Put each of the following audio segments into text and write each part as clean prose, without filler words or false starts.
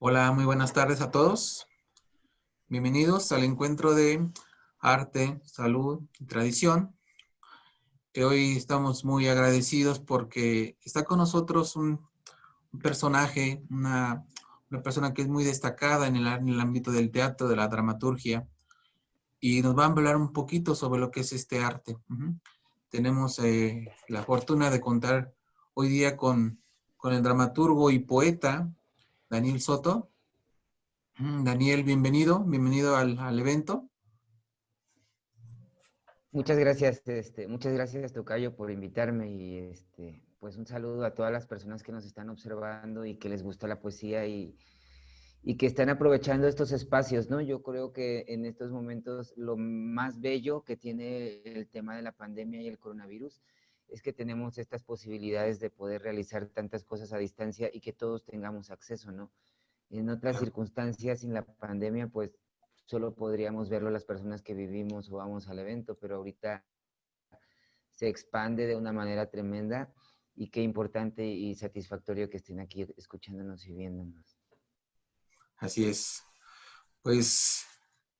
Hola, muy buenas tardes a todos. Bienvenidos al encuentro de arte, salud y tradición, que hoy estamos muy agradecidos porque está con nosotros un personaje, una persona que es muy destacada en el ámbito del teatro, de la dramaturgia, y nos va a hablar un poquito sobre lo que es este arte. Tenemos la fortuna de contar hoy día con el dramaturgo y poeta Daniel Soto. Daniel, bienvenido al evento. Muchas gracias, Tocayo, por invitarme y pues un saludo a todas las personas que nos están observando y que les gusta la poesía y que están aprovechando estos espacios, ¿no? Yo creo que en estos momentos lo más bello que tiene el tema de la pandemia y el coronavirus es que tenemos estas posibilidades de poder realizar tantas cosas a distancia y que todos tengamos acceso, ¿no? En otras circunstancias, sin la pandemia, pues solo podríamos verlo las personas que vivimos o vamos al evento, pero ahorita se expande de una manera tremenda y qué importante y satisfactorio que estén aquí escuchándonos y viéndonos. Así es. Pues,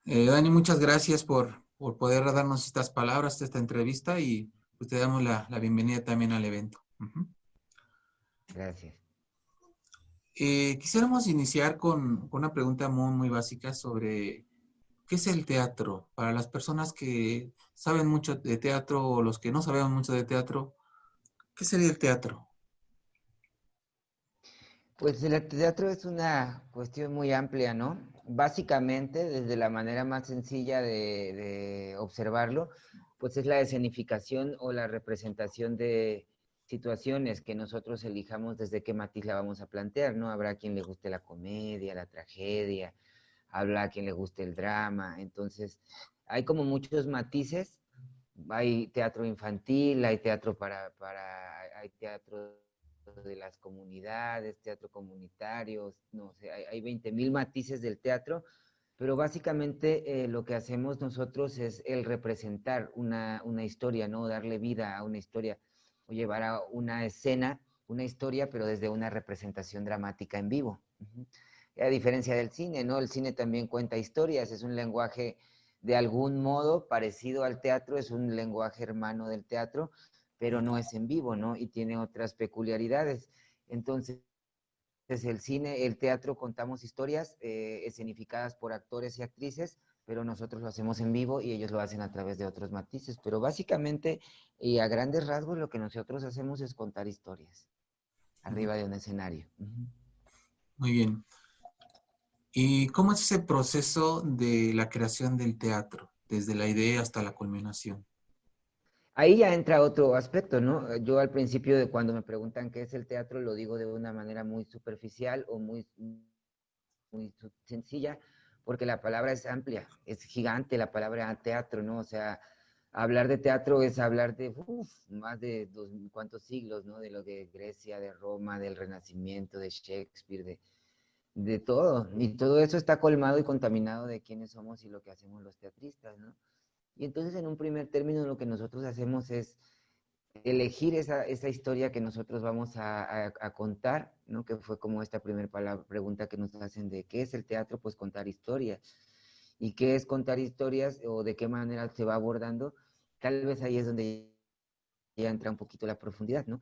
Dani, muchas gracias por poder darnos estas palabras, esta entrevista y pues te damos la bienvenida también al evento. Gracias. Quisiéramos iniciar con una pregunta muy básica sobre qué es el teatro. Para las personas que saben mucho de teatro o los que no sabemos mucho de teatro, ¿qué sería el teatro? Pues el teatro es una cuestión muy amplia, ¿no? Básicamente, desde la manera más sencilla de observarlo, pues es la escenificación o la representación de situaciones que nosotros elijamos desde qué matiz la vamos a plantear, ¿no? Habrá quien le guste la comedia, la tragedia, habrá quien le guste el drama, entonces hay como muchos matices. Hay teatro infantil, hay teatro hay teatro de las comunidades, teatro comunitario, no sé, hay 20,000 matices del teatro, pero básicamente lo que hacemos nosotros es el representar una historia, ¿no? Darle vida a una historia o llevar a una escena, una historia, pero desde una representación dramática en vivo. A diferencia del cine, ¿no? El cine también cuenta historias, es un lenguaje de algún modo parecido al teatro, es un lenguaje hermano del teatro, pero no es en vivo, ¿no? Y tiene otras peculiaridades. Entonces, desde el cine, el teatro, contamos historias escenificadas por actores y actrices, pero nosotros lo hacemos en vivo y ellos lo hacen a través de otros matices. Pero básicamente, y a grandes rasgos, lo que nosotros hacemos es contar historias Ujú. arriba de un escenario. Muy bien. ¿Y cómo es ese proceso de la creación del teatro, desde la idea hasta la culminación? Ahí ya entra otro aspecto, ¿no? Yo al principio de cuando me preguntan qué es el teatro, lo digo de una manera muy superficial o muy sencilla, porque la palabra es amplia, es gigante la palabra teatro, ¿no? O sea, hablar de teatro es hablar de más de cuantos siglos, ¿no? De lo de Grecia, de Roma, del Renacimiento, de Shakespeare, de todo. Y todo eso está colmado y contaminado de quiénes somos y lo que hacemos los teatristas, ¿no? Y entonces en un primer término lo que nosotros hacemos es elegir esa historia que nosotros vamos a contar, ¿no? Que fue como esta primera pregunta que nos hacen de qué es el teatro, pues contar historias. ¿Y qué es contar historias o de qué manera se va abordando? Tal vez ahí es donde ya entra un poquito la profundidad, ¿no?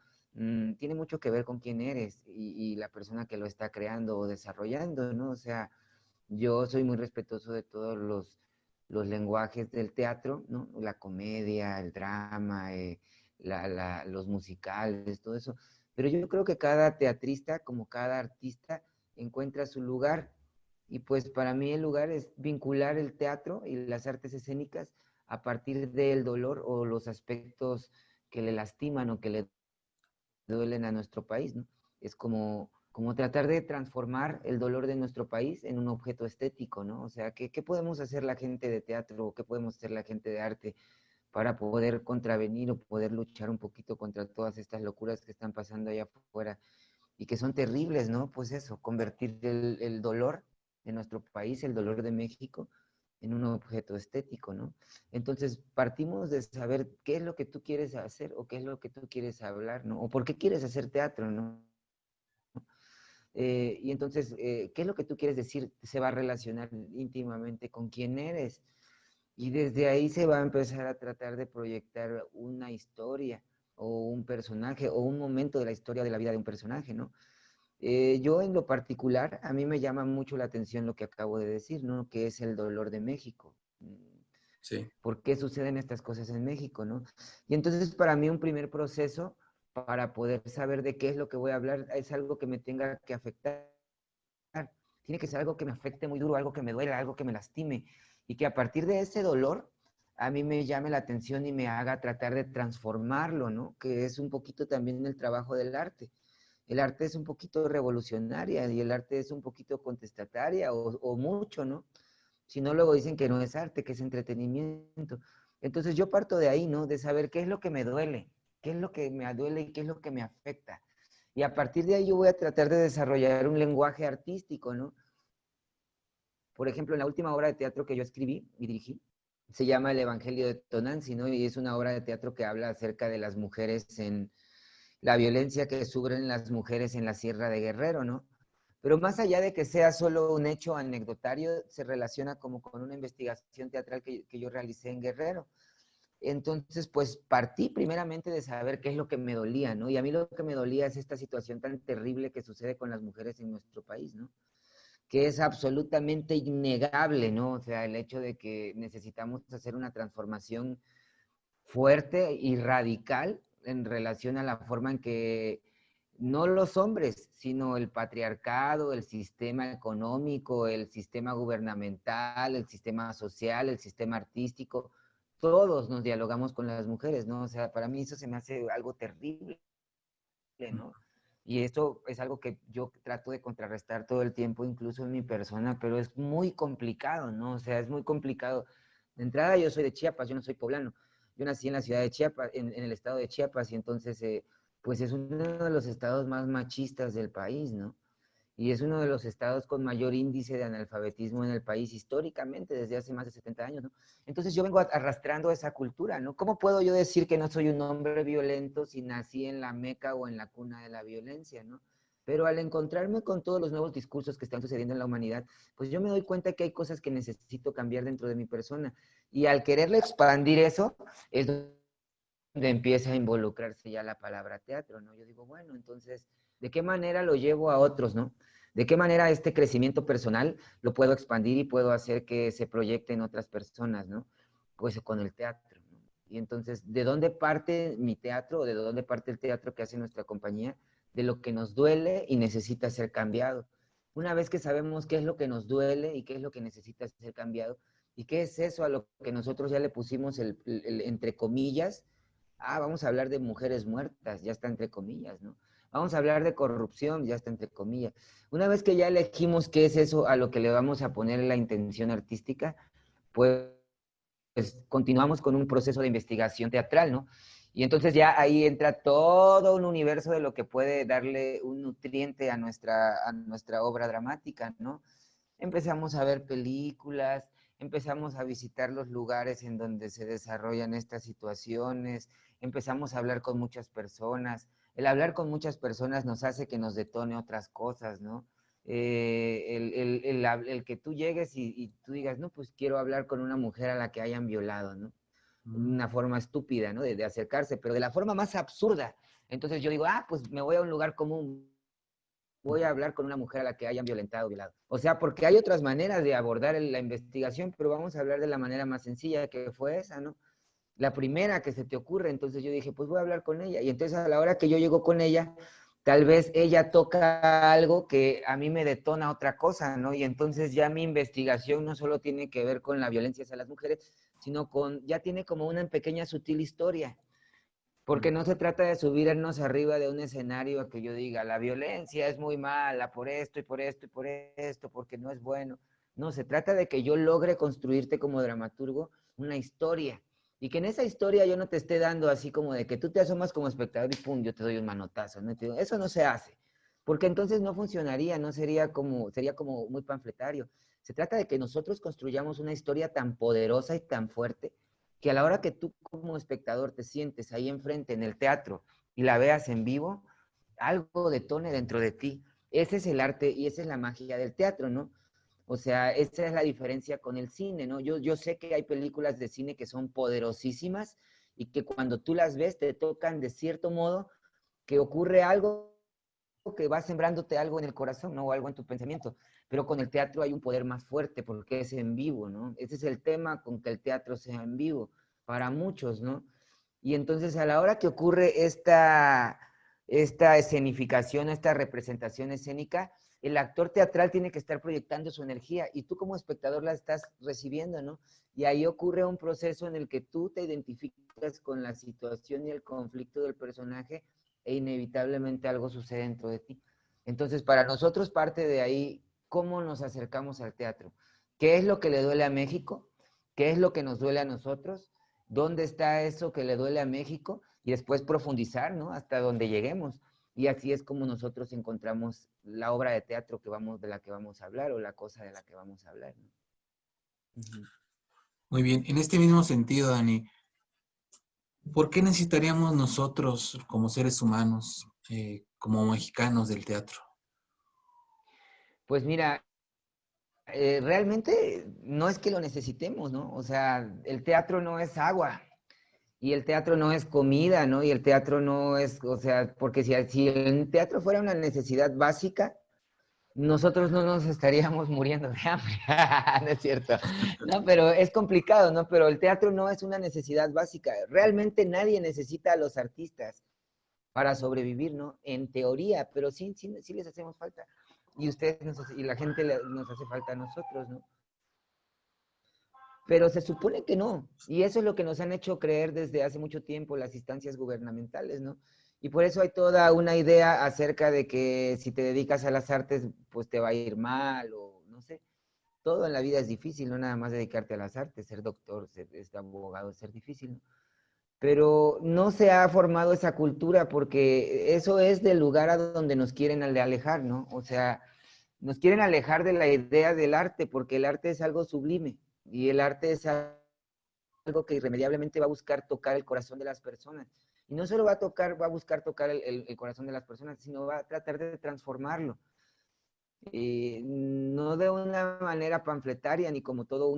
Tiene mucho que ver con quién eres y la persona que lo está creando o desarrollando, ¿no? O sea, yo soy muy respetuoso de todos los lenguajes del teatro, ¿no? La comedia, el drama, los musicales, todo eso. Pero yo creo que cada teatrista, como cada artista, encuentra su lugar. Y pues para mí el lugar es vincular el teatro y las artes escénicas a partir del dolor o los aspectos que le lastiman o que le duelen a nuestro país, ¿no? Es como tratar de transformar el dolor de nuestro país en un objeto estético, ¿no? O sea, ¿qué podemos hacer la gente de teatro, qué podemos hacer la gente de arte para poder contravenir o poder luchar un poquito contra todas estas locuras que están pasando allá afuera y que son terribles, ¿no? Pues eso, convertir el dolor de nuestro país, el dolor de México, en un objeto estético, ¿no? Entonces, partimos de saber qué es lo que tú quieres hacer o qué es lo que tú quieres hablar, ¿no? O por qué quieres hacer teatro, ¿no? Y entonces, ¿qué es lo que tú quieres decir? Se va a relacionar íntimamente con quién eres. Y desde ahí se va a empezar a tratar de proyectar una historia o un personaje o un momento de la historia de la vida de un personaje, ¿no? Yo en lo particular, a mí me llama mucho la atención lo que acabo de decir, ¿no? Que es el dolor de México. Sí. ¿Por qué suceden estas cosas en México, no? Y entonces para mí un primer proceso para poder saber de qué es lo que voy a hablar es algo que me tenga que afectar. Tiene que ser algo que me afecte muy duro, algo que me duela, algo que me lastime. Y que a partir de ese dolor a mí me llame la atención y me haga tratar de transformarlo, ¿no? Que es un poquito también el trabajo del arte. El arte es un poquito revolucionaria y el arte es un poquito contestataria o mucho, ¿no? Si no, luego dicen que no es arte, que es entretenimiento. Entonces yo parto de ahí, ¿no? De saber qué es lo que me duele, qué es lo que me duele y qué es lo que me afecta. Y a partir de ahí yo voy a tratar de desarrollar un lenguaje artístico, ¿no? Por ejemplo, en la última obra de teatro que yo escribí y dirigí, se llama El Evangelio de Tonanzi, ¿no? Y es una obra de teatro que habla acerca de las mujeres en la violencia que sufren las mujeres en la Sierra de Guerrero, ¿no? Pero más allá de que sea solo un hecho anecdotario, se relaciona como con una investigación teatral que yo realicé en Guerrero. Entonces, pues partí primeramente de saber qué es lo que me dolía, ¿no? Y a mí lo que me dolía es esta situación tan terrible que sucede con las mujeres en nuestro país, ¿no? Que es absolutamente innegable, ¿no? O sea, el hecho de que necesitamos hacer una transformación fuerte y radical en relación a la forma en que no los hombres, sino el patriarcado, el sistema económico, el sistema gubernamental, el sistema social, el sistema artístico, todos nos dialogamos con las mujeres, ¿no? O sea, para mí eso se me hace algo terrible, ¿no? Y esto es algo que yo trato de contrarrestar todo el tiempo, incluso en mi persona, pero es muy complicado, ¿no? O sea, es muy complicado. De entrada, yo soy de Chiapas, yo no soy poblano. Yo nací en la ciudad de Chiapas, en el estado de Chiapas, y entonces, pues es uno de los estados más machistas del país, ¿no? Y es uno de los estados con mayor índice de analfabetismo en el país históricamente desde hace más de 70 años, ¿no? Entonces yo vengo arrastrando esa cultura, ¿no? ¿Cómo puedo yo decir que no soy un hombre violento si nací en la meca o en la cuna de la violencia, ¿no? Pero al encontrarme con todos los nuevos discursos que están sucediendo en la humanidad, pues yo me doy cuenta que hay cosas que necesito cambiar dentro de mi persona. Y al quererle expandir eso, es donde empieza a involucrarse ya la palabra teatro, ¿no? Yo digo, bueno, entonces, ¿de qué manera lo llevo a otros, no? ¿De qué manera este crecimiento personal lo puedo expandir y puedo hacer que se proyecte en otras personas, ¿no? Pues con el teatro, ¿no? Y entonces, ¿de dónde parte mi teatro o de dónde parte el teatro que hace nuestra compañía? De lo que nos duele y necesita ser cambiado. Una vez que sabemos qué es lo que nos duele y qué es lo que necesita ser cambiado, y qué es eso a lo que nosotros ya le pusimos el entre comillas, vamos a hablar de mujeres muertas, ya está entre comillas, ¿no? Vamos a hablar de corrupción, ya está entre comillas. Una vez que ya elegimos qué es eso a lo que le vamos a poner la intención artística, pues continuamos con un proceso de investigación teatral, ¿no? Y entonces ya ahí entra todo un universo de lo que puede darle un nutriente a nuestra obra dramática, ¿no? Empezamos a ver películas, empezamos a visitar los lugares en donde se desarrollan estas situaciones, empezamos a hablar con muchas personas. El hablar con muchas personas nos hace que nos detone otras cosas, ¿no? El que tú llegues y tú digas, no, pues quiero hablar con una mujer a la que hayan violado, ¿no? Una forma estúpida, ¿no? De acercarse, pero de la forma más absurda. Entonces yo digo, pues me voy a un lugar común, voy a hablar con una mujer a la que hayan violentado o violado. O sea, porque hay otras maneras de abordar la investigación, pero vamos a hablar de la manera más sencilla, que fue esa, ¿no? La primera que se te ocurre. Entonces yo dije, pues voy a hablar con ella. Y entonces a la hora que yo llego con ella, tal vez ella toca algo que a mí me detona otra cosa, ¿no? Y entonces ya mi investigación no solo tiene que ver con la violencia hacia las mujeres, sino ya tiene como una pequeña sutil historia. Porque no se trata de subirnos arriba de un escenario a que yo diga, la violencia es muy mala por esto y por esto y por esto, porque no es bueno. No, se trata de que yo logre construirte como dramaturgo una historia. Y que en esa historia yo no te esté dando así como de que tú te asomas como espectador y pum, yo te doy un manotazo, ¿no? Eso no se hace. Porque entonces no funcionaría, no sería como muy panfletario. Se trata de que nosotros construyamos una historia tan poderosa y tan fuerte que a la hora que tú como espectador te sientes ahí enfrente en el teatro y la veas en vivo, algo detone dentro de ti. Ese es el arte y esa es la magia del teatro, ¿no? O sea, esa es la diferencia con el cine, ¿no? Yo sé que hay películas de cine que son poderosísimas y que cuando tú las ves te tocan de cierto modo, que ocurre algo que va sembrándote algo en el corazón, ¿no? O algo en tu pensamiento. Pero con el teatro hay un poder más fuerte porque es en vivo, ¿no? Ese es el tema, con que el teatro sea en vivo para muchos, ¿no? Y entonces a la hora que ocurre esta escenificación, esta representación escénica, el actor teatral tiene que estar proyectando su energía y tú como espectador la estás recibiendo, ¿no? Y ahí ocurre un proceso en el que tú te identificas con la situación y el conflicto del personaje e inevitablemente algo sucede dentro de ti. Entonces, para nosotros parte de ahí cómo nos acercamos al teatro. ¿Qué es lo que le duele a México? ¿Qué es lo que nos duele a nosotros? ¿Dónde está eso que le duele a México? Y después profundizar, ¿no? Hasta donde lleguemos. Y así es como nosotros encontramos la obra de teatro de la que vamos a hablar o la cosa de la que vamos a hablar, ¿no? Uh-huh. Muy bien, en este mismo sentido, Dani, ¿por qué necesitaríamos nosotros, como seres humanos, como mexicanos del teatro? Pues mira, realmente no es que lo necesitemos, ¿no? O sea, el teatro no es agua y el teatro no es comida, ¿no? Y el teatro no es, o sea, porque si el teatro fuera una necesidad básica, nosotros no nos estaríamos muriendo de hambre, ¿no es cierto? No, pero es complicado, ¿no? Pero el teatro no es una necesidad básica. Realmente nadie necesita a los artistas para sobrevivir, ¿no? En teoría, pero sí les hacemos falta. Y y la gente nos hace falta a nosotros, ¿no? Pero se supone que no. Y eso es lo que nos han hecho creer desde hace mucho tiempo las instancias gubernamentales, ¿no? Y por eso hay toda una idea acerca de que si te dedicas a las artes, pues te va a ir mal o no sé. Todo en la vida es difícil, no nada más dedicarte a las artes, ser doctor, ser abogado, ser difícil, ¿no? Pero no se ha formado esa cultura porque eso es del lugar a donde nos quieren alejar, ¿no? O sea, nos quieren alejar de la idea del arte porque el arte es algo sublime y el arte es algo que irremediablemente va a buscar tocar el corazón de las personas. Y no solo va a buscar tocar el corazón de las personas, sino va a tratar de transformarlo. No de una manera panfletaria ni como todo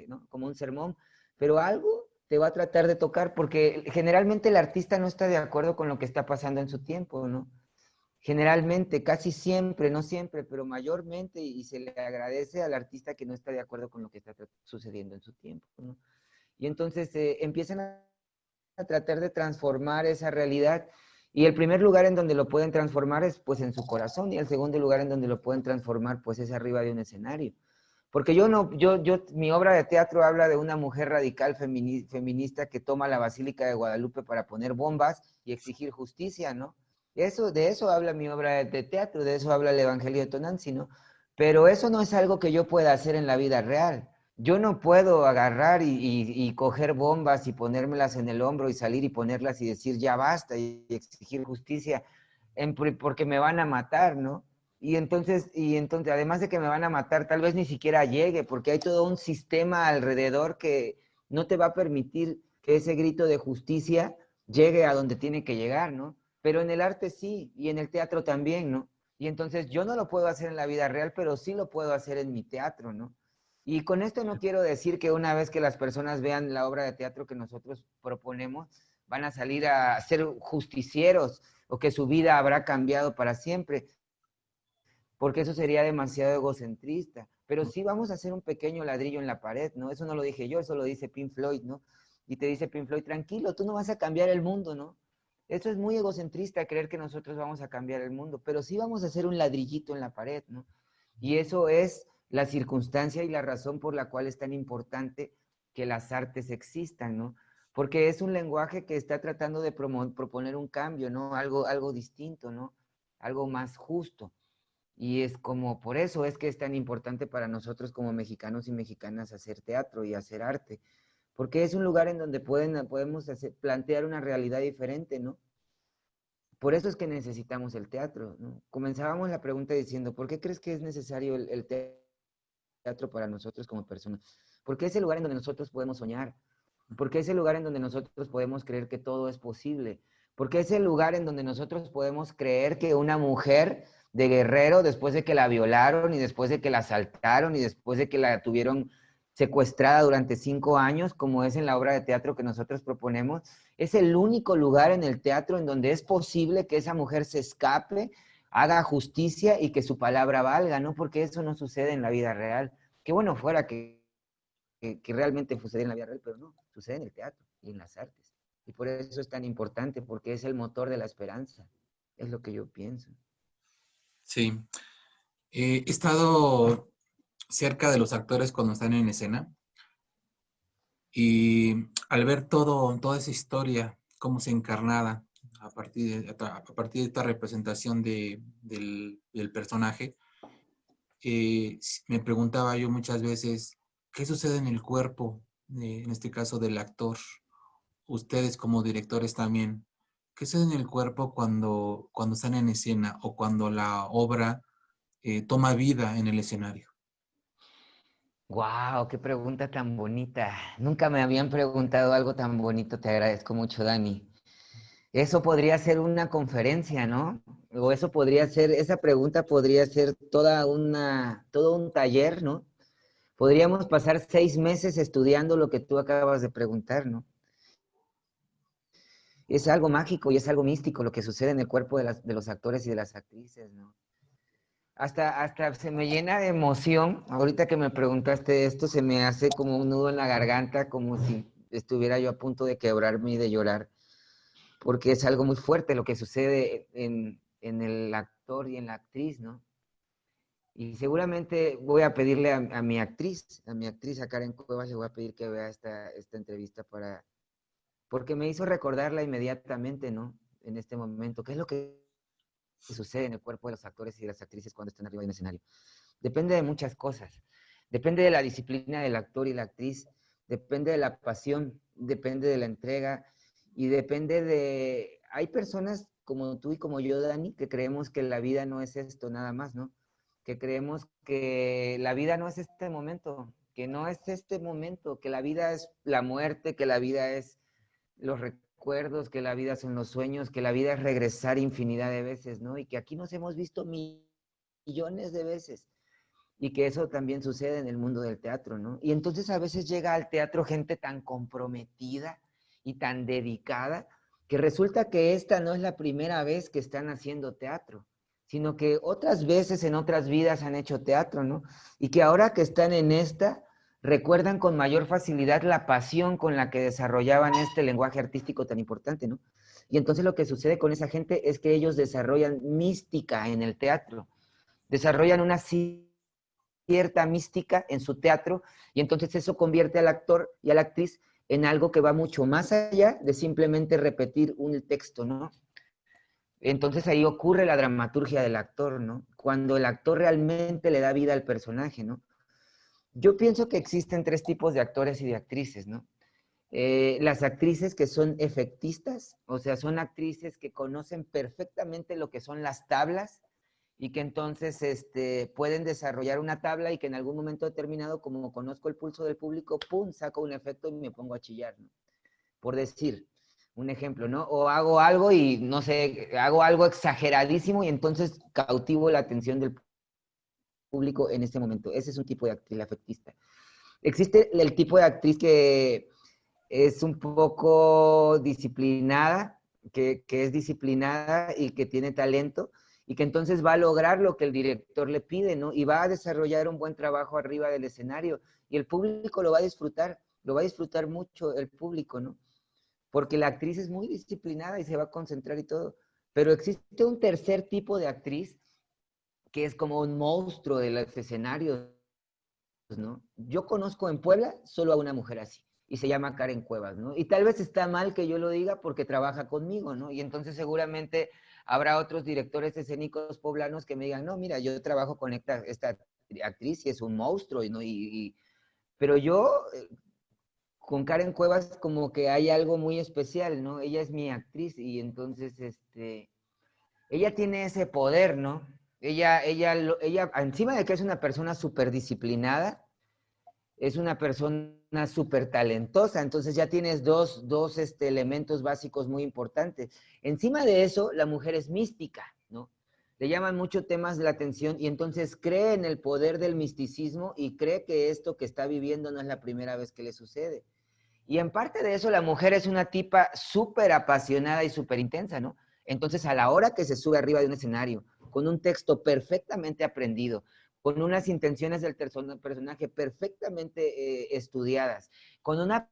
¿no? Como un sermón, pero algo te va a tratar de tocar porque generalmente el artista no está de acuerdo con lo que está pasando en su tiempo, ¿no? Generalmente, casi siempre, no siempre, pero mayormente, y se le agradece al artista que no está de acuerdo con lo que está sucediendo en su tiempo, ¿no? Y entonces empiezan a tratar de transformar esa realidad. Y el primer lugar en donde lo pueden transformar es pues en su corazón y el segundo lugar en donde lo pueden transformar pues es arriba de un escenario. Porque mi obra de teatro habla de una mujer radical feminista que toma la Basílica de Guadalupe para poner bombas y exigir justicia, ¿no? De eso habla mi obra de teatro, de eso habla el Evangelio de Tonantzin, ¿no? Pero eso no es algo que yo pueda hacer en la vida real. Yo no puedo agarrar y coger bombas y ponérmelas en el hombro y salir y ponerlas y decir ya basta y exigir justicia porque me van a matar, ¿no? Y entonces, además de que me van a matar, tal vez ni siquiera llegue, porque hay todo un sistema alrededor que no te va a permitir que ese grito de justicia llegue a donde tiene que llegar, ¿no? Pero en el arte sí, y en el teatro también, ¿no? Y entonces yo no lo puedo hacer en la vida real, pero sí lo puedo hacer en mi teatro, ¿no? Y con esto no quiero decir que una vez que las personas vean la obra de teatro que nosotros proponemos, van a salir a ser justicieros o que su vida habrá cambiado para siempre, porque eso sería demasiado egocentrista. Pero sí vamos a hacer un pequeño ladrillo en la pared, ¿no? Eso no lo dije yo, eso lo dice Pink Floyd, ¿no? Y te dice Pink Floyd, tranquilo, tú no vas a cambiar el mundo, ¿no? Eso es muy egocentrista creer que nosotros vamos a cambiar el mundo, pero sí vamos a hacer un ladrillito en la pared, ¿no? Y eso es la circunstancia y la razón por la cual es tan importante que las artes existan, ¿no? Porque es un lenguaje que está tratando de proponer un cambio, ¿no? Algo distinto, ¿no? Algo más justo. Y es como, por eso es que es tan importante para nosotros como mexicanos y mexicanas hacer teatro y hacer arte, porque es un lugar en donde podemos plantear una realidad diferente, ¿no? Por eso es que necesitamos el teatro, ¿no? Comenzábamos la pregunta diciendo, ¿por qué crees que es necesario el teatro para nosotros como personas? Porque es el lugar en donde nosotros podemos soñar, porque es el lugar en donde nosotros podemos creer que todo es posible, porque es el lugar en donde nosotros podemos creer que una mujer de guerrero después de que la violaron y después de que la asaltaron y después de que la tuvieron secuestrada durante 5 años, como es en la obra de teatro que nosotros proponemos. Es el único lugar en el teatro en donde es posible que esa mujer se escape, haga justicia y que su palabra valga, ¿no? Porque eso no sucede en la vida real. Qué bueno fuera que realmente sucediera en la vida real, pero no, sucede en el teatro y en las artes. Y por eso es tan importante, porque es el motor de la esperanza. Es lo que yo pienso. Sí. He estado cerca de los actores cuando están en escena y al ver toda esa historia, cómo se encarnaba a partir de esta representación del personaje, me preguntaba yo muchas veces, ¿qué sucede en el cuerpo, en este caso del actor? Ustedes como directores también, ¿qué sucede en el cuerpo cuando están en escena o cuando la obra toma vida en el escenario? ¡Wow! ¡Qué pregunta tan bonita! Nunca me habían preguntado algo tan bonito. Te agradezco mucho, Dani. Eso podría ser una conferencia, ¿no? O eso podría ser, esa pregunta podría ser todo un taller, ¿no? Podríamos pasar 6 meses estudiando lo que tú acabas de preguntar, ¿no? Es algo mágico y es algo místico lo que sucede en el cuerpo de los actores y de las actrices, ¿no? Hasta se me llena de emoción. Ahorita que me preguntaste esto, se me hace como un nudo en la garganta, como si estuviera yo a punto de quebrarme y de llorar, porque es algo muy fuerte lo que sucede en el actor y en la actriz, ¿no? Y seguramente voy a pedirle a mi actriz, a Karen Cuevas, le voy a pedir que vea esta entrevista porque me hizo recordarla inmediatamente, ¿no? En este momento, ¿qué es lo que sucede en el cuerpo de los actores y de las actrices cuando están arriba de un escenario? Depende de muchas cosas. Depende de la disciplina del actor y la actriz, depende de la pasión, depende de la entrega y depende de... Hay personas como tú y como yo, Dani, que creemos que la vida no es esto nada más, ¿no? Que creemos que la vida no es este momento, que no es este momento, que la vida es la muerte, que la vida es los recuerdos, que la vida son los sueños, que la vida es regresar infinidad de veces, ¿no? Y que aquí nos hemos visto millones de veces y que eso también sucede en el mundo del teatro, ¿no? Y entonces a veces llega al teatro gente tan comprometida y tan dedicada que resulta que esta no es la primera vez que están haciendo teatro, sino que otras veces en otras vidas han hecho teatro, ¿no? Y que ahora que están en esta, recuerdan con mayor facilidad la pasión con la que desarrollaban este lenguaje artístico tan importante, ¿no? Y entonces lo que sucede con esa gente es que ellos desarrollan mística en el teatro, desarrollan una cierta mística en su teatro y entonces eso convierte al actor y a la actriz en algo que va mucho más allá de simplemente repetir un texto, ¿no? Entonces ahí ocurre la dramaturgia del actor, ¿no? Cuando el actor realmente le da vida al personaje, ¿no? Yo pienso que existen 3 tipos de actores y de actrices, ¿no? Las actrices que son efectistas, o sea, son actrices que conocen perfectamente lo que son las tablas y que entonces pueden desarrollar una tabla y que en algún momento determinado, como conozco el pulso del público, ¡pum!, saco un efecto y me pongo a chillar, ¿no? Por decir un ejemplo, ¿no? O hago algo y, no sé, hago algo exageradísimo y entonces cautivo la atención del público en este momento. Ese es un tipo de actriz, la efectista. Existe el tipo de actriz que es un poco disciplinada, que es disciplinada y que tiene talento y que entonces va a lograr lo que el director le pide, ¿no? Y va a desarrollar un buen trabajo arriba del escenario y el público lo va a disfrutar mucho el público, ¿no? Porque la actriz es muy disciplinada y se va a concentrar y todo. Pero existe un tercer tipo de actriz que es como un monstruo de los escenarios, ¿no? Yo conozco en Puebla solo a una mujer así, y se llama Karen Cuevas, ¿no? Y tal vez está mal que yo lo diga porque trabaja conmigo, ¿no? Y entonces seguramente habrá otros directores escénicos poblanos que me digan, no, mira, yo trabajo con esta actriz y es un monstruo, ¿no? Pero yo, con Karen Cuevas, como que hay algo muy especial, ¿no? Ella es mi actriz y entonces, ella tiene ese poder, ¿no? Ella, encima de que es una persona súper disciplinada, es una persona súper talentosa, entonces ya tienes dos elementos básicos muy importantes. Encima de eso, la mujer es mística, ¿no? le llaman mucho temas de la atención y entonces cree en el poder del misticismo y cree que esto que está viviendo no es la primera vez que le sucede. Y en parte de eso la mujer es una tipa súper apasionada y súper intensa, ¿no? Entonces a la hora que se sube arriba de un escenario, con un texto perfectamente aprendido, con unas intenciones del personaje perfectamente estudiadas, con una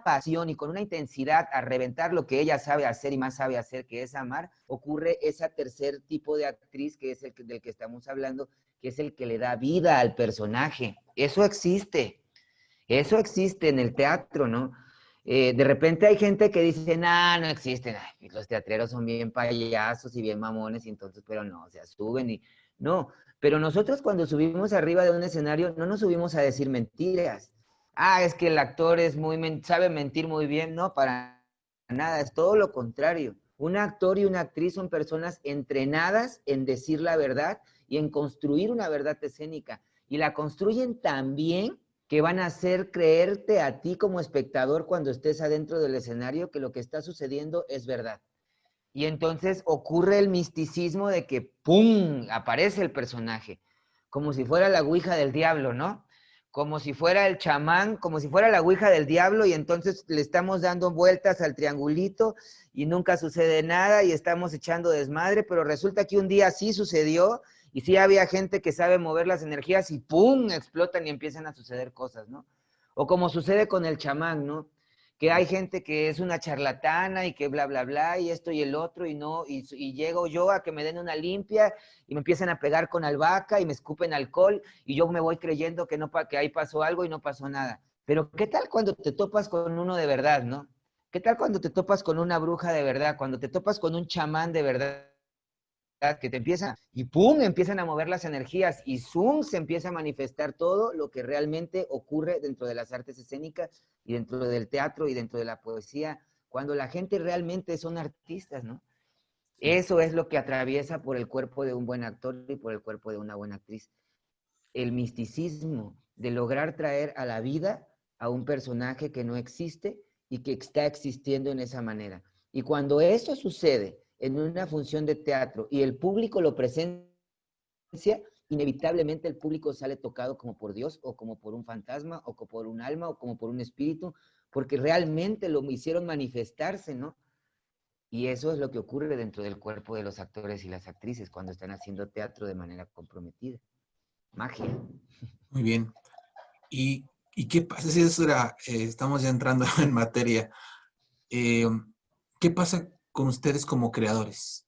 pasión y con una intensidad a reventar lo que ella sabe hacer y más sabe hacer, que es amar, ocurre ese tercer tipo de actriz, que es el del que estamos hablando, que es el que le da vida al personaje. Eso existe en el teatro, ¿no? De repente hay gente que dice, nah, no existen, ay, los teatreros son bien payasos y bien mamones, y entonces, pero no, o sea, suben y... No, pero nosotros cuando subimos arriba de un escenario no nos subimos a decir mentiras. Ah, es que el actor es sabe mentir muy bien. No, para nada, es todo lo contrario. Un actor y una actriz son personas entrenadas en decir la verdad y en construir una verdad escénica. Y la construyen tan bien que van a hacer creerte a ti como espectador cuando estés adentro del escenario que lo que está sucediendo es verdad. Y entonces ocurre el misticismo de que ¡pum! Aparece el personaje, como si fuera la ouija del diablo, ¿no? Como si fuera el chamán, como si fuera la ouija del diablo, y entonces le estamos dando vueltas al triangulito y nunca sucede nada y estamos echando desmadre, pero resulta que un día sí sucedió y sí había gente que sabe mover las energías y ¡pum! Explotan y empiezan a suceder cosas, ¿no? O como sucede con el chamán, ¿no? Que hay gente que es una charlatana y que bla, bla, bla, y esto y el otro, y no, y llego yo a que me den una limpia y me empiezan a pegar con albahaca y me escupen alcohol y yo me voy creyendo que, no, que ahí pasó algo y no pasó nada. Pero ¿qué tal cuando te topas con uno de verdad, no? ¿Qué tal cuando te topas con una bruja de verdad? Cuando te topas con un chamán de verdad, que te empiezan, y pum, empiezan a mover las energías, y zoom, se empieza a manifestar todo lo que realmente ocurre dentro de las artes escénicas, y dentro del teatro, y dentro de la poesía, cuando la gente realmente son artistas, ¿no? Eso es lo que atraviesa por el cuerpo de un buen actor y por el cuerpo de una buena actriz. El misticismo de lograr traer a la vida a un personaje que no existe y que está existiendo en esa manera. Y cuando eso sucede en una función de teatro y el público lo presencia, inevitablemente el público sale tocado como por Dios o como por un fantasma o como por un alma o como por un espíritu, porque realmente lo hicieron manifestarse, ¿no? Y eso es lo que ocurre dentro del cuerpo de los actores y las actrices cuando están haciendo teatro de manera comprometida. Magia. Muy bien. ¿Y qué pasa? Si eso era, estamos ya entrando en materia. Eh, ¿Qué pasa con ustedes como creadores?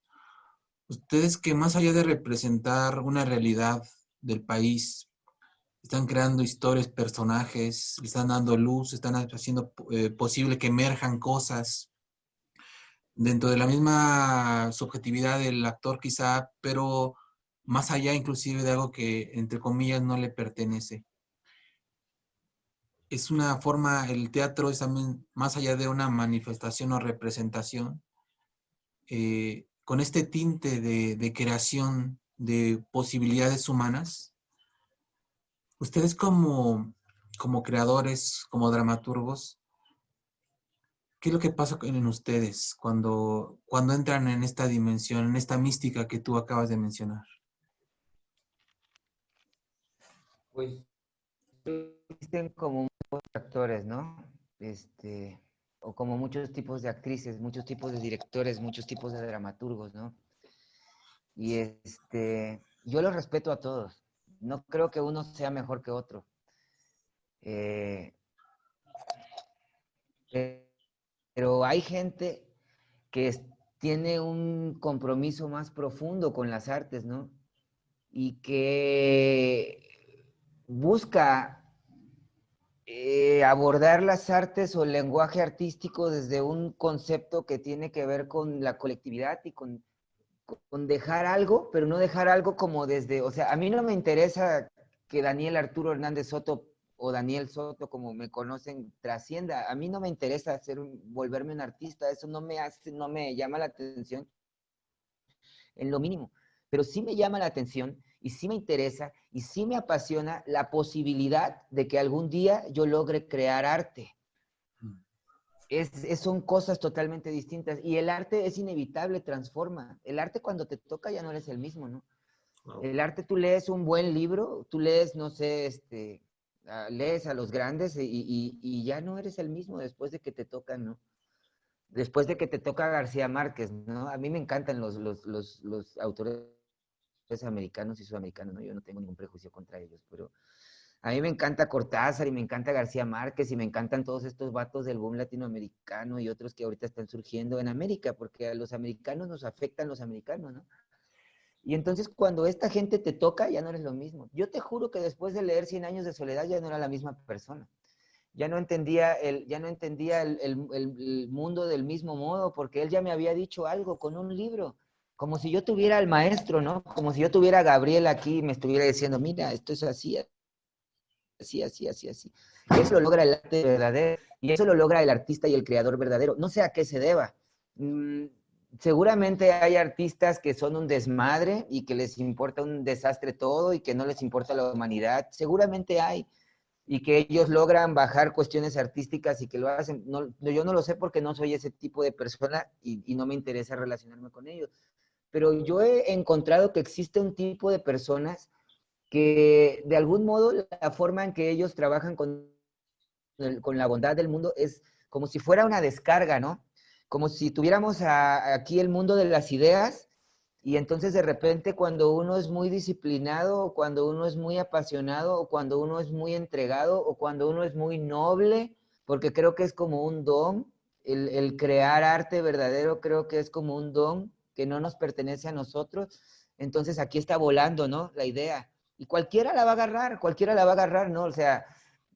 Ustedes que más allá de representar una realidad del país, están creando historias, personajes, le están dando luz, están haciendo posible que emerjan cosas dentro de la misma subjetividad del actor quizá, pero más allá inclusive de algo que entre comillas no le pertenece. Es una forma, el teatro es también más allá de una manifestación o representación, con este tinte de creación de posibilidades humanas. Ustedes como creadores, como dramaturgos, ¿qué es lo que pasa en ustedes cuando entran en esta dimensión, en esta mística que tú acabas de mencionar? Pues existen como muchos actores, ¿no? O como muchos tipos de actrices, muchos tipos de directores, muchos tipos de dramaturgos, ¿no? Y yo los respeto a todos. No creo que uno sea mejor que otro. Eh, pero hay gente que tiene un compromiso más profundo con las artes, ¿no? Y que busca abordar las artes o el lenguaje artístico desde un concepto que tiene que ver con la colectividad y con dejar algo, pero no dejar algo como desde, o sea, a mí no me interesa que Daniel Arturo Hernández Soto o Daniel Soto, como me conocen, trascienda. A mí no me interesa volverme un artista, eso no me llama la atención en lo mínimo, pero sí me llama la atención y sí me interesa y sí me apasiona la posibilidad de que algún día yo logre crear arte. son cosas totalmente distintas. Y el arte es inevitable, transforma. El arte cuando te toca ya no eres el mismo, ¿no? Wow. El arte, tú lees un buen libro, tú lees, no sé, lees a los grandes y ya no eres el mismo después de que te tocan, ¿no? Después de que te toca García Márquez, ¿no? A mí me encantan los autores americanos y sudamericanos, ¿no? Yo no tengo ningún prejuicio contra ellos, pero a mí me encanta Cortázar y me encanta García Márquez y me encantan todos estos vatos del boom latinoamericano y otros que ahorita están surgiendo en América, porque a los americanos nos afectan los americanos, ¿no? Y entonces cuando esta gente te toca, ya no eres lo mismo. Yo te juro que después de leer Cien años de soledad ya no era la misma persona. Ya no entendía el mundo del mismo modo, porque él ya me había dicho algo con un libro, como si yo tuviera al maestro, ¿no? Como si yo tuviera a Gabriel aquí y me estuviera diciendo, mira, esto es así, así, así, así, así. Eso lo logra el arte verdadero y eso lo logra el artista y el creador verdadero. No sé a qué se deba. Seguramente hay artistas que son un desmadre y que les importa un desastre todo y que no les importa la humanidad. Seguramente hay. Y que ellos logran bajar cuestiones artísticas y que lo hacen. No, yo no lo sé porque no soy ese tipo de persona y no me interesa relacionarme con ellos. Pero yo he encontrado que existe un tipo de personas que de algún modo la forma en que ellos trabajan con la bondad del mundo es como si fuera una descarga, ¿no? Como si tuviéramos aquí el mundo de las ideas y entonces de repente cuando uno es muy disciplinado o cuando uno es muy apasionado o cuando uno es muy entregado o cuando uno es muy noble, porque creo que es como un don, el crear arte verdadero creo que es como un don que no nos pertenece a nosotros, entonces aquí está volando, ¿no? La idea. Y cualquiera la va a agarrar, ¿no? O sea,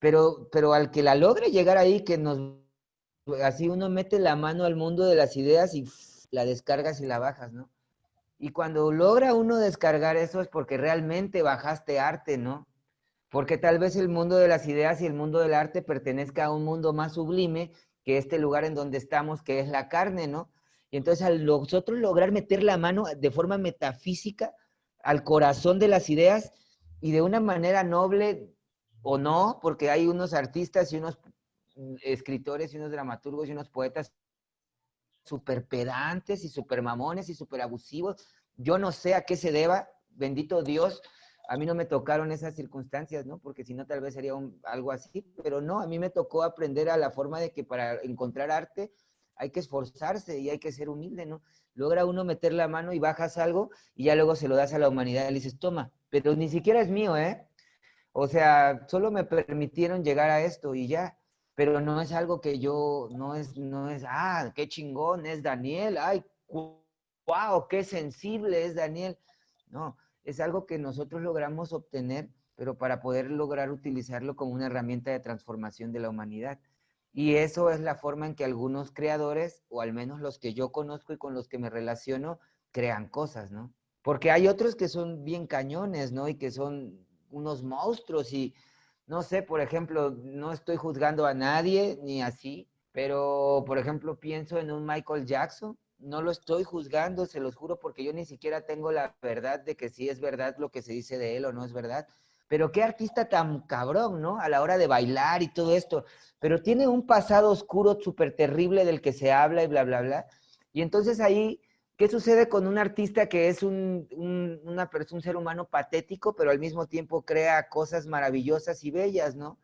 pero al que la logre llegar ahí, que nos, así uno mete la mano al mundo de las ideas y la descargas y la bajas, ¿no? Y cuando logra uno descargar eso es porque realmente bajaste arte, ¿no? Porque tal vez el mundo de las ideas y el mundo del arte pertenezca a un mundo más sublime que este lugar en donde estamos, que es la carne, ¿no? Y entonces al nosotros lograr meter la mano de forma metafísica al corazón de las ideas y de una manera noble o no, porque hay unos artistas y unos escritores y unos dramaturgos y unos poetas súper pedantes y súper mamones y súper abusivos. Yo no sé a qué se deba, bendito Dios, a mí no me tocaron esas circunstancias, ¿no? Porque si no, tal vez sería algo así, pero no, a mí me tocó aprender a la forma de que para encontrar arte hay que esforzarse y hay que ser humilde, ¿no? Logra uno meter la mano y bajas algo y ya luego se lo das a la humanidad y le dices, toma, pero ni siquiera es mío, ¿eh? O sea, solo me permitieron llegar a esto y ya, pero no es algo que yo, qué chingón es Daniel, ay, wow, qué sensible es Daniel. No, es algo que nosotros logramos obtener, pero para poder lograr utilizarlo como una herramienta de transformación de la humanidad. Y eso es la forma en que algunos creadores, o al menos los que yo conozco y con los que me relaciono, crean cosas, ¿no? Porque hay otros que son bien cañones, ¿no? Y que son unos monstruos y, no sé, por ejemplo, no estoy juzgando a nadie ni así, pero, por ejemplo, pienso en un Michael Jackson, no lo estoy juzgando, se los juro, porque yo ni siquiera tengo la verdad de que si es verdad lo que se dice de él o no es verdad. Pero qué artista tan cabrón, ¿no? A la hora de bailar y todo esto. Pero tiene un pasado oscuro súper terrible del que se habla y bla, bla, bla. Y entonces ahí, ¿qué sucede con un artista que es un ser humano patético, pero al mismo tiempo crea cosas maravillosas y bellas, ¿no?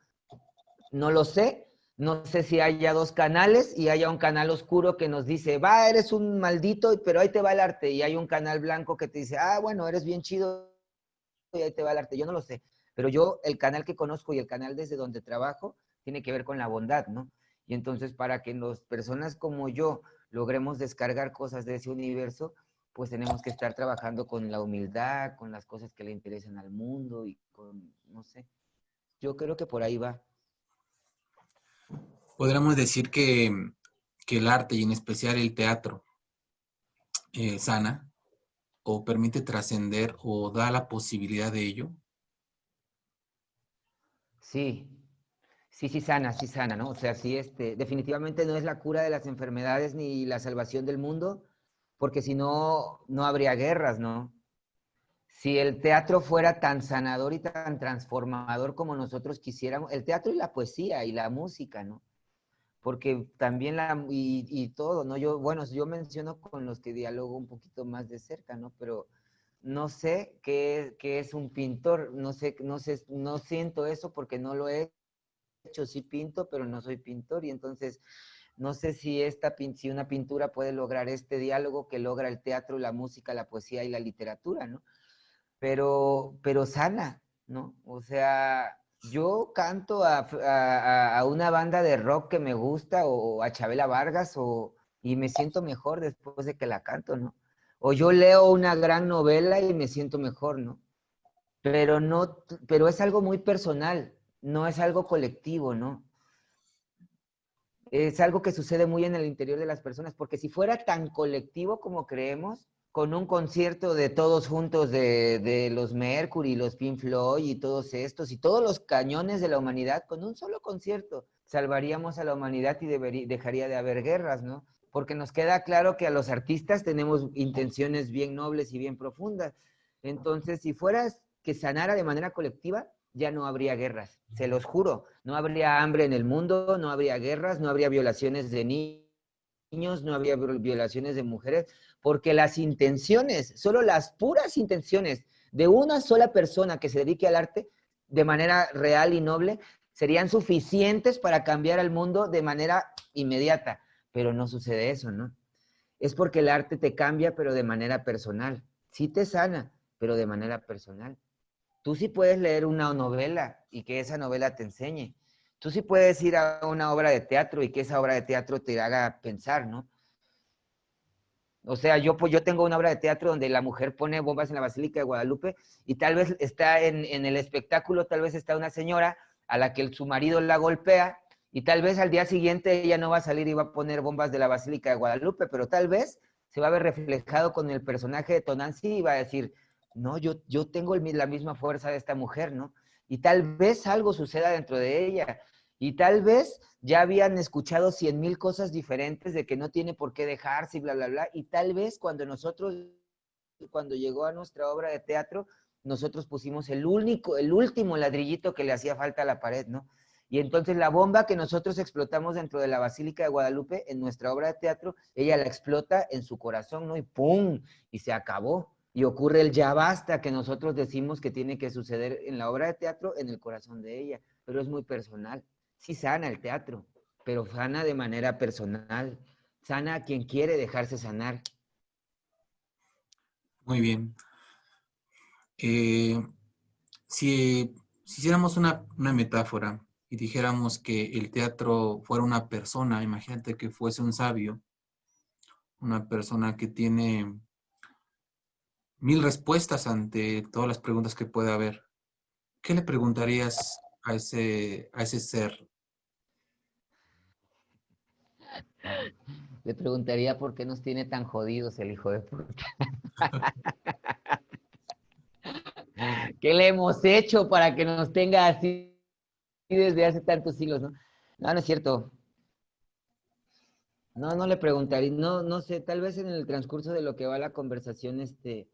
No lo sé. No sé si haya dos canales y haya un canal oscuro que nos dice, va, eres un maldito, pero ahí te va el arte. Y hay un canal blanco que te dice, ah, bueno, eres bien chido y ahí te va el arte. Yo no lo sé. Pero yo, el canal que conozco y el canal desde donde trabajo, tiene que ver con la bondad, ¿no? Y entonces, para que las personas como yo logremos descargar cosas de ese universo, pues tenemos que estar trabajando con la humildad, con las cosas que le interesan al mundo y con, no sé, yo creo que por ahí va. Podríamos decir que el arte y en especial el teatro sana o permite trascender o da la posibilidad de ello. Sí, sí sana, ¿no? O sea, sí, definitivamente no es la cura de las enfermedades ni la salvación del mundo, porque si no, no habría guerras, ¿no? Si el teatro fuera tan sanador y tan transformador como nosotros quisiéramos, el teatro y la poesía y la música, ¿no? porque también y todo, ¿no? Yo menciono con los que dialogo un poquito más de cerca, ¿no? Pero no sé qué es un pintor, no siento eso porque no lo he hecho, sí pinto, pero no soy pintor, y entonces no sé si una pintura puede lograr este diálogo que logra el teatro, la música, la poesía y la literatura, ¿no? Pero sana, ¿no? O sea, yo canto a una banda de rock que me gusta, o a Chabela Vargas, y me siento mejor después de que la canto, ¿no? O yo leo una gran novela y me siento mejor, ¿no? Pero es algo muy personal, no es algo colectivo, ¿no? Es algo que sucede muy en el interior de las personas, porque si fuera tan colectivo como creemos, con un concierto de todos juntos de los Mercury, los Pink Floyd y todos estos, y todos los cañones de la humanidad, con un solo concierto salvaríamos a la humanidad y dejaría de haber guerras, ¿no? Porque nos queda claro que a los artistas tenemos intenciones bien nobles y bien profundas. Entonces, si fueras que sanara de manera colectiva, ya no habría guerras, se los juro. No habría hambre en el mundo, no habría guerras, no habría violaciones de niños, no habría violaciones de mujeres, porque las intenciones, solo las puras intenciones de una sola persona que se dedique al arte de manera real y noble serían suficientes para cambiar al mundo de manera inmediata. Pero no sucede eso, ¿no? Es porque el arte te cambia, pero de manera personal. Sí te sana, pero de manera personal. Tú sí puedes leer una novela y que esa novela te enseñe. Tú sí puedes ir a una obra de teatro y que esa obra de teatro te haga pensar, ¿no? O sea, yo tengo una obra de teatro donde la mujer pone bombas en la Basílica de Guadalupe y tal vez está en el espectáculo, tal vez está una señora a la que su marido la golpea y tal vez al día siguiente ella no va a salir y va a poner bombas de la Basílica de Guadalupe, pero tal vez se va a ver reflejado con el personaje de Tonanzi y va a decir, no, yo tengo la misma fuerza de esta mujer, ¿no? Y tal vez algo suceda dentro de ella. Y tal vez ya habían escuchado 100,000 cosas diferentes de que no tiene por qué dejarse y bla, bla, bla. Y tal vez cuando llegó a nuestra obra de teatro, nosotros pusimos el último ladrillito que le hacía falta a la pared, ¿no? Y entonces la bomba que nosotros explotamos dentro de la Basílica de Guadalupe, en nuestra obra de teatro, ella la explota en su corazón, ¿no? Y ¡pum! Y se acabó. Y ocurre el ya basta que nosotros decimos que tiene que suceder en la obra de teatro, en el corazón de ella. Pero es muy personal. Sí sana el teatro, pero sana de manera personal. Sana a quien quiere dejarse sanar. Muy bien. Eh, si hiciéramos una metáfora y dijéramos que el teatro fuera una persona, imagínate que fuese un sabio, una persona que tiene 1000 respuestas ante todas las preguntas que puede haber, ¿qué le preguntarías a ese ser? Le preguntaría por qué nos tiene tan jodidos el hijo de puta. ¿Qué le hemos hecho para que nos tenga así desde hace tantos siglos, no? No, no es cierto. No, no le preguntaría, no sé, tal vez en el transcurso de lo que va la conversación, en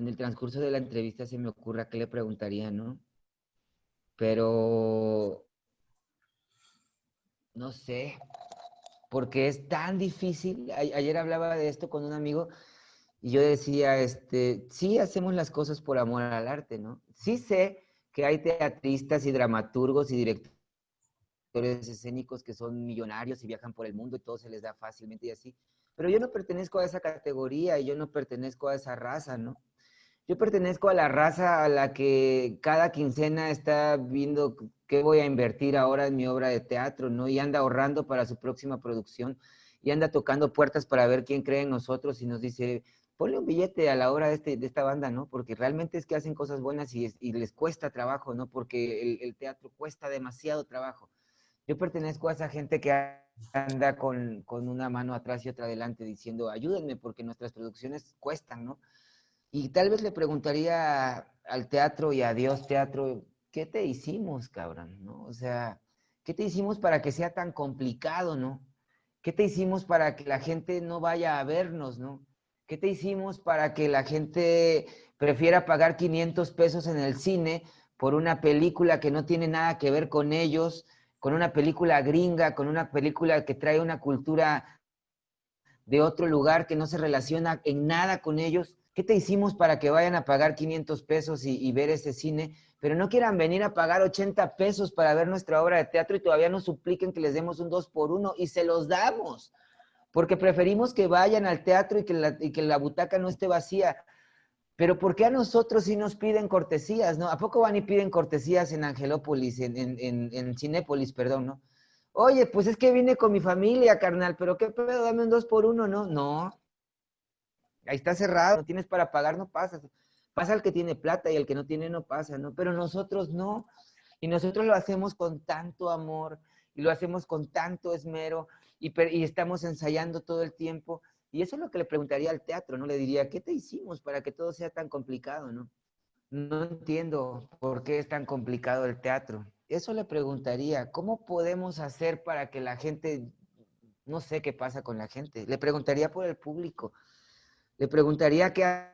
el transcurso de la entrevista se me ocurra qué le preguntaría, ¿no? Pero no sé, porque es tan difícil. Ayer hablaba de esto con un amigo y yo decía, sí hacemos las cosas por amor al arte, ¿no? Sí sé que hay teatristas y dramaturgos y directores escénicos que son millonarios y viajan por el mundo y todo se les da fácilmente y así, pero yo no pertenezco a esa categoría y yo no pertenezco a esa raza, ¿no? Yo pertenezco a la raza a la que cada quincena está viendo qué voy a invertir ahora en mi obra de teatro, ¿no? Y anda ahorrando para su próxima producción y anda tocando puertas para ver quién cree en nosotros y nos dice, ponle un billete a la obra de esta banda, ¿no? Porque realmente es que hacen cosas buenas y les cuesta trabajo, ¿no? Porque el teatro cuesta demasiado trabajo. Yo pertenezco a esa gente que anda con una mano atrás y otra adelante diciendo, ayúdenme porque nuestras producciones cuestan, ¿no? Y tal vez le preguntaría al teatro y a Dios teatro, ¿qué te hicimos, cabrón? ¿No? O sea, ¿qué te hicimos para que sea tan complicado, no? ¿Qué te hicimos para que la gente no vaya a vernos, no? ¿Qué te hicimos para que la gente prefiera pagar 500 pesos en el cine por una película que no tiene nada que ver con ellos, con una película gringa, con una película que trae una cultura de otro lugar que no se relaciona en nada con ellos? ¿Qué te hicimos para que vayan a pagar 500 pesos y ver ese cine, pero no quieran venir a pagar 80 pesos para ver nuestra obra de teatro y todavía nos supliquen que les demos un 2x1 y se los damos? Porque preferimos que vayan al teatro y que la butaca no esté vacía. Pero ¿por qué a nosotros sí nos piden cortesías, no? ¿A poco van y piden cortesías en Angelópolis, en Cinépolis, perdón, ¿no? Oye, pues es que vine con mi familia, carnal, pero qué pedo, dame un 2x1, ¿no? No, ahí está cerrado, no tienes para pagar, no pasas. Pasa el que tiene plata y el que no tiene no pasa, ¿no? Pero nosotros no. Y nosotros lo hacemos con tanto amor y lo hacemos con tanto esmero y estamos ensayando todo el tiempo. Y eso es lo que le preguntaría al teatro, ¿no? Le diría, ¿qué te hicimos para que todo sea tan complicado, no? No entiendo por qué es tan complicado el teatro. Eso le preguntaría, ¿cómo podemos hacer para que la gente, no sé qué pasa con la gente? Le preguntaría por el público. Le preguntaría qué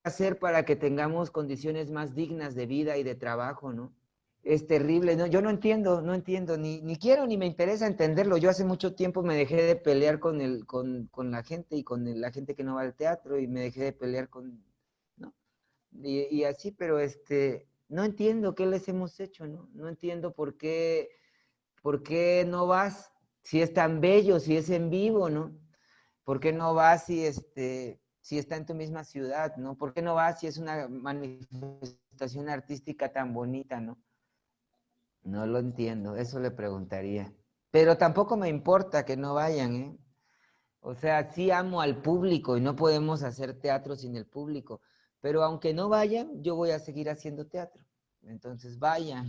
hacer para que tengamos condiciones más dignas de vida y de trabajo, ¿no? Es terrible, ¿no? Yo no entiendo, ni quiero ni me interesa entenderlo. Yo hace mucho tiempo me dejé de pelear con la gente y con la gente que no va al teatro y me dejé de pelear con, ¿no? Y así, pero no entiendo qué les hemos hecho, ¿no? No entiendo por qué no vas, si es tan bello, si es en vivo, ¿no? ¿Por qué no vas si está en tu misma ciudad, ¿no? ¿Por qué no vas si es una manifestación artística tan bonita, ¿no? No lo entiendo, eso le preguntaría. Pero tampoco me importa que no vayan, ¿eh? O sea, sí amo al público y no podemos hacer teatro sin el público. Pero aunque no vayan, yo voy a seguir haciendo teatro. Entonces vayan.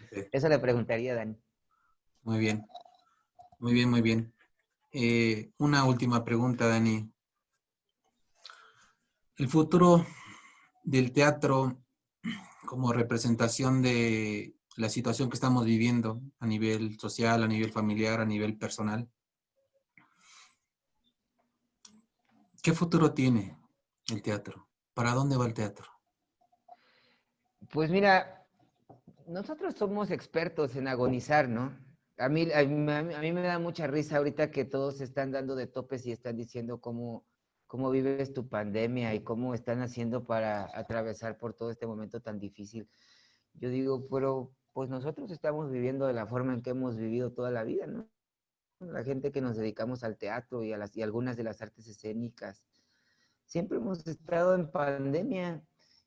Perfecto. Eso le preguntaría a Dani. Muy bien, muy bien, muy bien. Una última pregunta, Dani. El futuro del teatro como representación de la situación que estamos viviendo a nivel social, a nivel familiar, a nivel personal. ¿Qué futuro tiene el teatro? ¿Para dónde va el teatro? Pues mira, nosotros somos expertos en agonizar, ¿no? A mí me da mucha risa ahorita que todos se están dando de topes y están diciendo cómo vives tu pandemia y cómo están haciendo para atravesar por todo este momento tan difícil. Yo digo, pero pues nosotros estamos viviendo de la forma en que hemos vivido toda la vida, ¿no? La gente que nos dedicamos al teatro y algunas de las artes escénicas. Siempre hemos estado en pandemia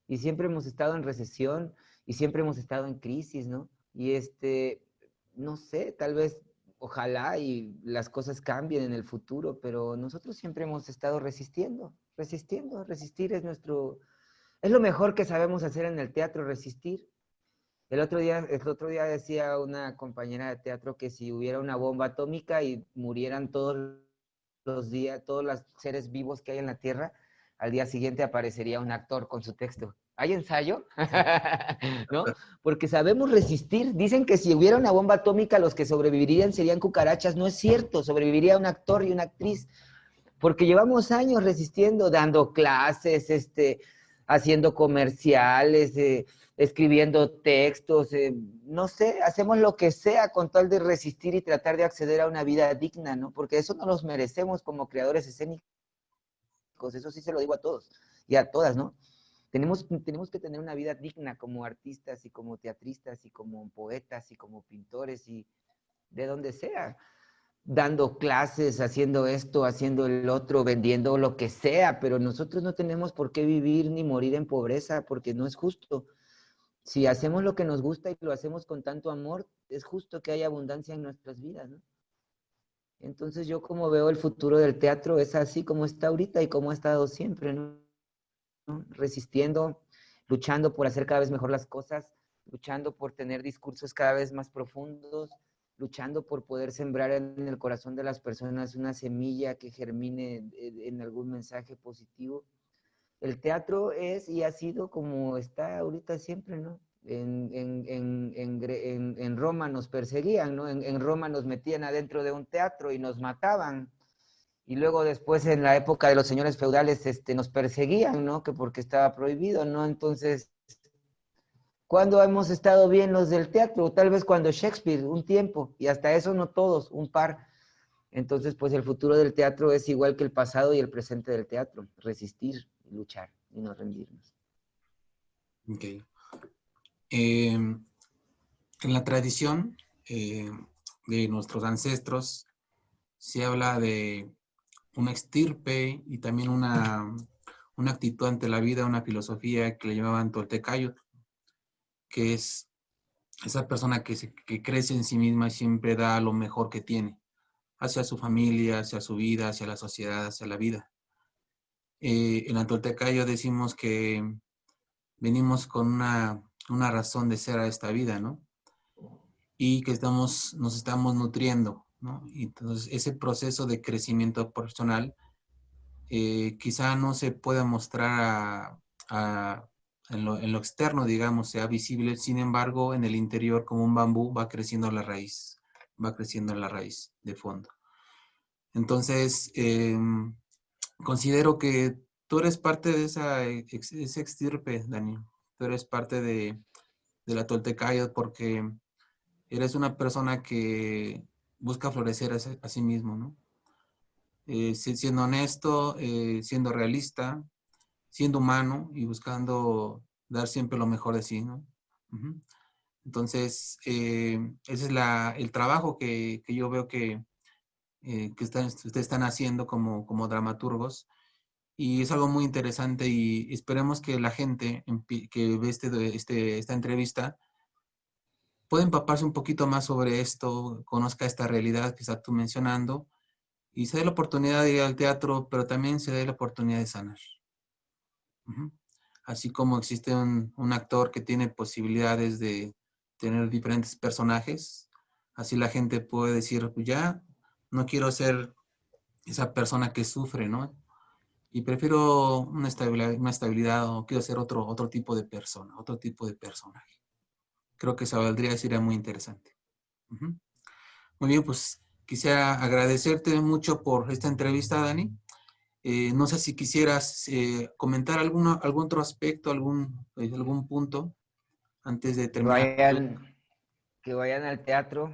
y siempre hemos estado en recesión y siempre hemos estado en crisis, ¿no? Y no sé, tal vez, ojalá y las cosas cambien en el futuro, pero nosotros siempre hemos estado resistiendo, resistiendo, resistir es lo mejor que sabemos hacer en el teatro, resistir. El otro día decía una compañera de teatro que si hubiera una bomba atómica y murieran todos los días, todos los seres vivos que hay en la Tierra, al día siguiente aparecería un actor con su texto. ¿Hay ensayo? ¿No? Porque sabemos resistir. Dicen que si hubiera una bomba atómica, los que sobrevivirían serían cucarachas. No es cierto, sobreviviría un actor y una actriz. Porque llevamos años resistiendo, dando clases, haciendo comerciales, escribiendo textos, no sé, hacemos lo que sea con tal de resistir y tratar de acceder a una vida digna, ¿no? Porque eso no nos merecemos como creadores escénicos, eso sí se lo digo a todos y a todas, ¿no? Tenemos que tener una vida digna como artistas y como teatristas y como poetas y como pintores y de donde sea, dando clases, haciendo esto, haciendo el otro, vendiendo lo que sea, pero nosotros no tenemos por qué vivir ni morir en pobreza porque no es justo. Si hacemos lo que nos gusta y lo hacemos con tanto amor, es justo que haya abundancia en nuestras vidas, ¿no? Entonces yo como veo el futuro del teatro es así como está ahorita y como ha estado siempre, ¿no? Resistiendo, luchando por hacer cada vez mejor las cosas, luchando por tener discursos cada vez más profundos, luchando por poder sembrar en el corazón de las personas una semilla que germine en algún mensaje positivo. El teatro es y ha sido como está ahorita siempre, ¿no? En Roma nos perseguían, ¿no? En Roma nos metían adentro de un teatro y nos mataban. Y luego después en la época de los señores feudales nos perseguían, ¿no? Que porque estaba prohibido, ¿no? Entonces, ¿Cuándo hemos estado bien los del teatro? Tal vez cuando Shakespeare, un tiempo, y hasta eso no todos, un par. Entonces, pues el futuro del teatro es igual que el pasado y el presente del teatro, resistir, luchar y no rendirnos. Ok. En la tradición de nuestros ancestros se habla de una estirpe y también una actitud ante la vida, una filosofía que le llamaban Toltecayo, que es esa persona que crece en sí misma y siempre da lo mejor que tiene, hacia su familia, hacia su vida, hacia la sociedad, hacia la vida. En la Toltecayo decimos que venimos con una razón de ser a esta vida, ¿no? Y que nos estamos nutriendo, ¿no? Y entonces ese proceso de crecimiento personal quizá no se pueda mostrar en lo externo, digamos, sea visible, sin embargo, en el interior, como un bambú, va creciendo la raíz, va creciendo la raíz de fondo. Entonces, considero que tú eres parte de ese extirpe, Dani. Tú eres parte de la Toltecayo porque eres una persona que busca florecer a sí mismo, ¿no? Siendo honesto, siendo realista, siendo humano y buscando dar siempre lo mejor de sí, ¿no? Uh-huh. Entonces, ese es el trabajo que yo veo que ustedes están haciendo como dramaturgos y es algo muy interesante y esperemos que la gente que ve esta entrevista pueda empaparse un poquito más sobre esto, conozca esta realidad que estás tú mencionando y se dé la oportunidad de ir al teatro, pero también se dé la oportunidad de sanar. Uh-huh. Así como existe un actor que tiene posibilidades de tener diferentes personajes, así la gente puede decir, pues ya, no quiero ser esa persona que sufre, ¿no? Y prefiero una estabilidad o quiero ser otro tipo de persona, otro tipo de personaje. Creo que sería muy interesante. Uh-huh. Muy bien, pues quisiera agradecerte mucho por esta entrevista, Dani. No sé si quisieras comentar algún otro aspecto, algún punto antes de Que terminar. vayan, que vayan al teatro,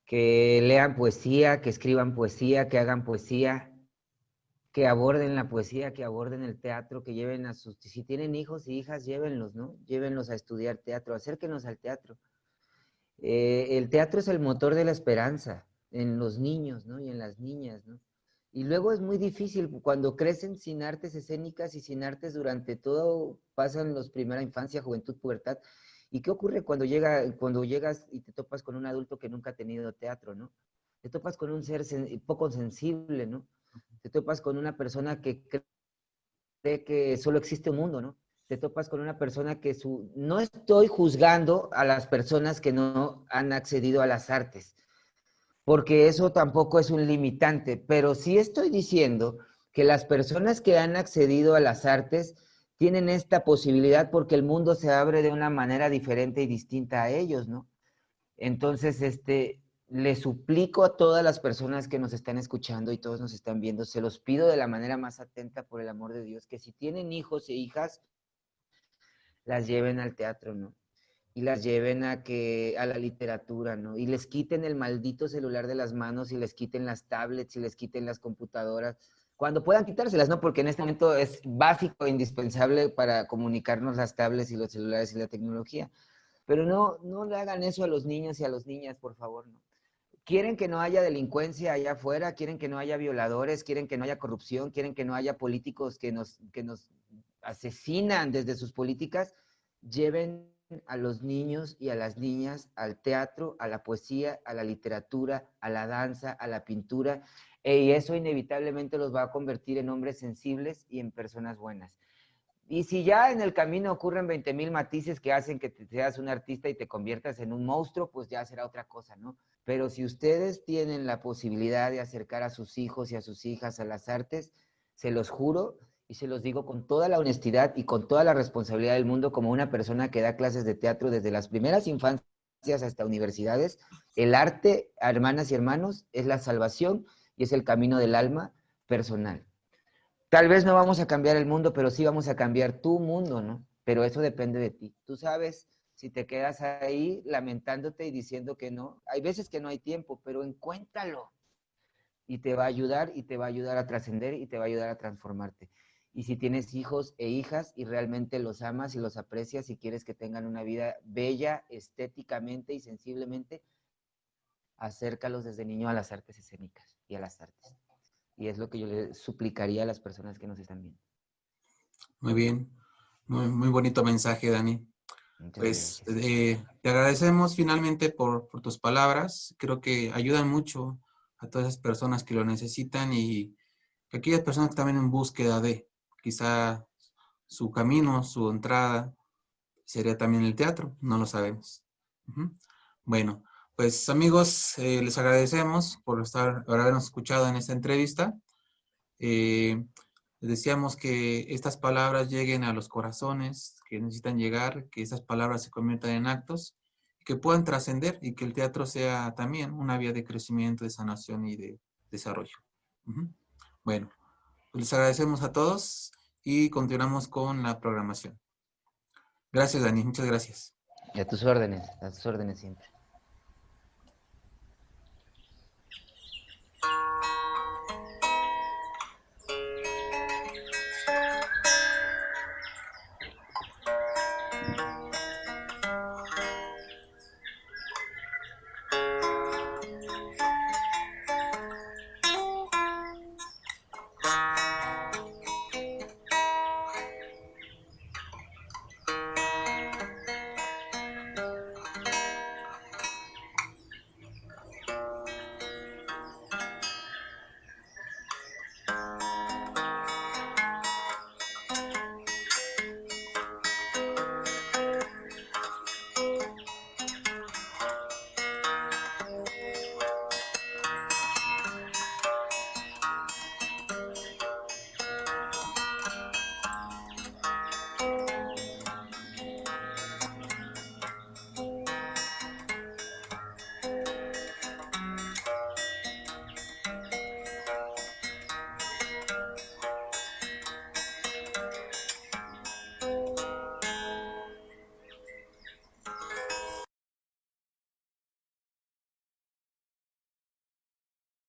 que lean poesía, que escriban poesía, que hagan poesía, que aborden la poesía, que aborden el teatro, que lleven a sus, si tienen hijos y hijas, llévenlos, ¿no? Llévenlos a estudiar teatro, acérquenos al teatro. El teatro es el motor de la esperanza en los niños, ¿no? Y en las niñas, ¿no? Y luego es muy difícil cuando crecen sin artes escénicas y sin artes durante todo, pasan los primera infancia, juventud, pubertad. ¿Y qué ocurre cuando llegas y te topas con un adulto que nunca ha tenido teatro, ¿no? Te topas con un ser poco sensible, ¿no? Te topas con una persona que cree que solo existe un mundo, ¿no? Te topas con una persona que no estoy juzgando a las personas que no han accedido a las artes, porque eso tampoco es un limitante, pero sí estoy diciendo que las personas que han accedido a las artes tienen esta posibilidad porque el mundo se abre de una manera diferente y distinta a ellos, ¿no? Entonces, le suplico a todas las personas que nos están escuchando y todos nos están viendo, se los pido de la manera más atenta por el amor de Dios, que si tienen hijos e hijas, las lleven al teatro, ¿no? Y las lleven a la literatura, ¿no? Y les quiten el maldito celular de las manos y les quiten las tablets y les quiten las computadoras, cuando puedan quitárselas, ¿no? Porque en este momento es básico e indispensable para comunicarnos las tablets y los celulares y la tecnología. Pero no le hagan eso a los niños y a las niñas, por favor, ¿no? Quieren que no haya delincuencia allá afuera, quieren que no haya violadores, quieren que no haya corrupción, quieren que no haya políticos que nos asesinan desde sus políticas. Lleven a los niños y a las niñas al teatro, a la poesía, a la literatura, a la danza, a la pintura, y eso inevitablemente los va a convertir en hombres sensibles y en personas buenas. Y si ya en el camino ocurren 20,000 matices que hacen que seas un artista y te conviertas en un monstruo, pues ya será otra cosa, ¿no? Pero si ustedes tienen la posibilidad de acercar a sus hijos y a sus hijas a las artes, se los juro y se los digo con toda la honestidad y con toda la responsabilidad del mundo, como una persona que da clases de teatro desde las primeras infancias hasta universidades, el arte, hermanas y hermanos, es la salvación y es el camino del alma personal. Tal vez no vamos a cambiar el mundo, pero sí vamos a cambiar tu mundo, ¿no? pero eso depende de ti. Tú sabes si te quedas ahí lamentándote y diciendo que no. Hay veces que no hay tiempo, pero encuéntralo y te va a ayudar y te va a ayudar a trascender y te va a ayudar a transformarte. Y si tienes hijos e hijas y realmente los amas y los aprecias y quieres que tengan una vida bella estéticamente y sensiblemente, acércalos desde niño a las artes escénicas y a las artes. Y es lo que yo le suplicaría a las personas que nos están viendo. Muy bien, muy bonito mensaje, Dani. Muchas Pues gracias. te agradecemos finalmente por tus palabras. Creo que ayudan mucho a todas esas personas que lo necesitan y aquellas personas que están en búsqueda de quizá su camino, su entrada, sería también el teatro, no lo sabemos. Ujú. Bueno, pues amigos, les agradecemos por habernos escuchado en esta entrevista. Eh, Les deseamos que estas palabras lleguen a los corazones que necesitan llegar, que esas palabras se conviertan en actos, que puedan trascender y que el teatro sea también una vía de crecimiento, de sanación y de desarrollo. Ujú. Bueno, pues les agradecemos a todos y continuamos con la programación. Gracias, Dani. Muchas gracias. A tus órdenes siempre.